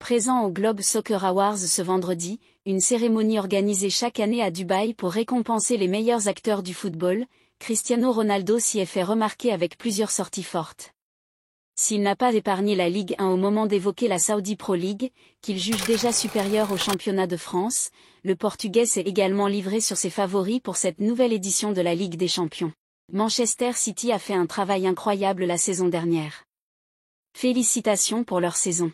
Présent au Globe Soccer Awards ce vendredi, une cérémonie organisée chaque année à Dubaï pour récompenser les meilleurs acteurs du football, Cristiano Ronaldo s'y est fait remarquer avec plusieurs sorties fortes. S'il n'a pas épargné la Ligue 1 au moment d'évoquer la Saudi Pro League, qu'il juge déjà supérieure au championnat de France, le Portugais s'est également livré sur ses favoris pour cette nouvelle édition de la Ligue des Champions. Manchester City a fait un travail incroyable la saison dernière. Félicitations pour leur saison.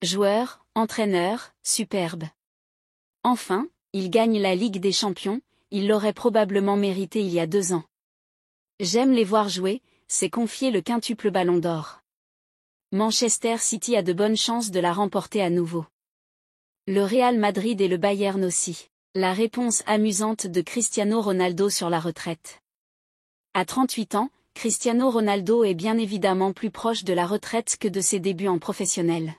Joueurs, entraîneurs, superbes. Enfin, ils gagnent la Ligue des Champions, ils l'auraient probablement mérité il y a 2 ans. J'aime les voir jouer, s'est confié le quintuple Ballon d'Or. Manchester City a de bonnes chances de la remporter à nouveau. Le Real Madrid et le Bayern aussi. La réponse amusante de Cristiano Ronaldo sur la retraite. À 38 ans, Cristiano Ronaldo est bien évidemment plus proche de la retraite que de ses débuts en professionnel.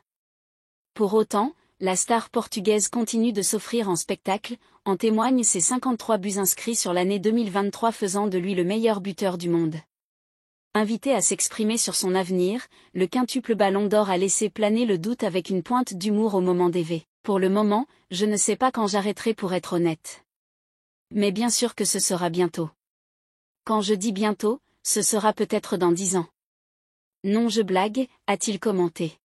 Pour autant, la star portugaise continue de s'offrir en spectacle, en témoignent ses 53 buts inscrits sur l'année 2023 faisant de lui le meilleur buteur du monde. Invité à s'exprimer sur son avenir, le quintuple Ballon d'Or a laissé planer le doute avec une pointe d'humour au moment d'Eve. Pour le moment, je ne sais pas quand j'arrêterai pour être honnête. Mais bien sûr que ce sera bientôt. Quand je dis bientôt, ce sera peut-être dans 10 ans. Non, je blague, a-t-il commenté.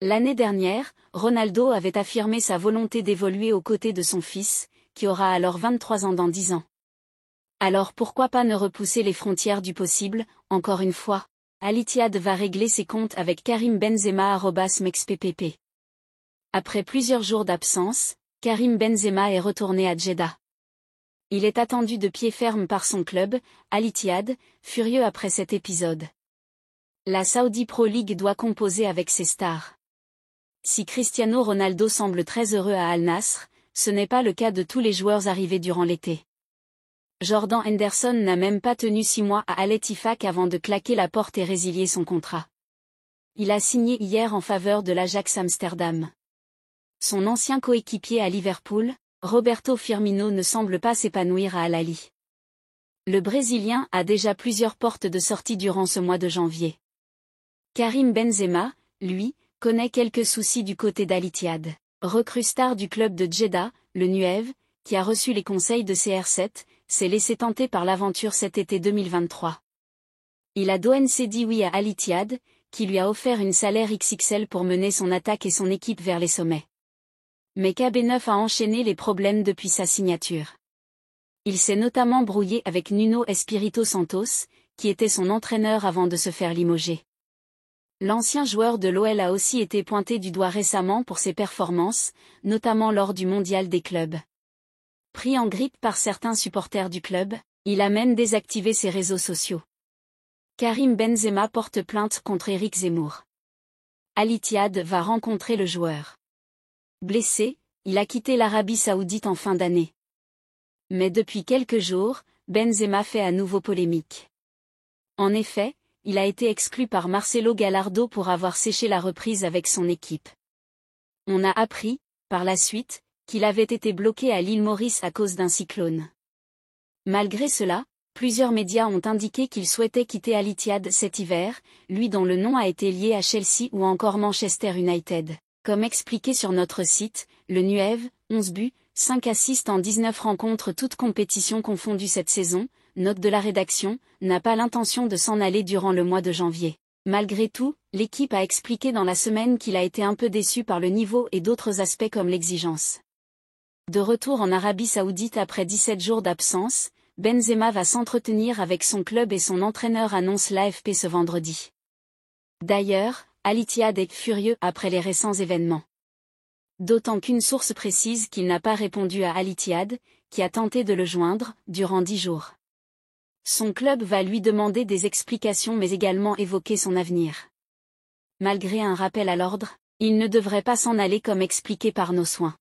L'année dernière, Ronaldo avait affirmé sa volonté d'évoluer aux côtés de son fils, qui aura alors 23 ans dans 10 ans. Alors pourquoi pas ne repousser les frontières du possible, encore une fois. Al Ittihad va régler ses comptes avec Karim Benzema @mexppp. Après plusieurs jours d'absence, Karim Benzema est retourné à Jeddah. Il est attendu de pied ferme par son club, Al Ittihad, furieux après cet épisode. La Saudi Pro League doit composer avec ses stars. Si Cristiano Ronaldo semble très heureux à Al Nassr, ce n'est pas le cas de tous les joueurs arrivés durant l'été. Jordan Henderson n'a même pas tenu 6 mois à Al Ettifaq avant de claquer la porte et résilier son contrat. Il a signé hier en faveur de l'Ajax Amsterdam. Son ancien coéquipier à Liverpool, Roberto Firmino ne semble pas s'épanouir à Al Ahly. Le Brésilien a déjà plusieurs portes de sortie durant ce mois de janvier. Karim Benzema, lui, connaît quelques soucis du côté d'Al Ittihad. Recrue star du club de Jeddah, le Nuev, qui a reçu les conseils de CR7, s'est laissé tenter par l'aventure cet été 2023. Il a d'ONC dit oui à Al Ittihad, qui lui a offert une salaire XXL pour mener son attaque et son équipe vers les sommets. Mais KB9 a enchaîné les problèmes depuis sa signature. Il s'est notamment brouillé avec Nuno Espírito Santos, qui était son entraîneur avant de se faire limoger. L'ancien joueur de l'OL a aussi été pointé du doigt récemment pour ses performances, notamment lors du mondial des clubs. Pris en grippe par certains supporters du club, il a même désactivé ses réseaux sociaux. Karim Benzema porte plainte contre Éric Zemmour. Al Ittihad va rencontrer le joueur. Blessé, il a quitté l'Arabie Saoudite en fin d'année. Mais depuis quelques jours, Benzema fait à nouveau polémique. En effet, il a été exclu par Marcelo Gallardo pour avoir séché la reprise avec son équipe. On a appris, par la suite, qu'il avait été bloqué à l'île Maurice à cause d'un cyclone. Malgré cela, plusieurs médias ont indiqué qu'il souhaitait quitter Al Ittihad cet hiver, lui dont le nom a été lié à Chelsea ou encore Manchester United. Comme expliqué sur notre site, le Nuev, 11 buts, 5 assists en 19 rencontres toutes compétitions confondues cette saison, note de la rédaction, n'a pas l'intention de s'en aller durant le mois de janvier. Malgré tout, l'équipe a expliqué dans la semaine qu'il a été un peu déçu par le niveau et d'autres aspects comme l'exigence. De retour en Arabie Saoudite après 17 jours d'absence, Benzema va s'entretenir avec son club et son entraîneur annonce l'AFP ce vendredi. D'ailleurs, Al Ittihad est furieux après les récents événements. D'autant qu'une source précise qu'il n'a pas répondu à Al Ittihad, qui a tenté de le joindre, durant 10 jours. Son club va lui demander des explications mais également évoquer son avenir. Malgré un rappel à l'ordre, il ne devrait pas s'en aller comme expliqué par nos soins.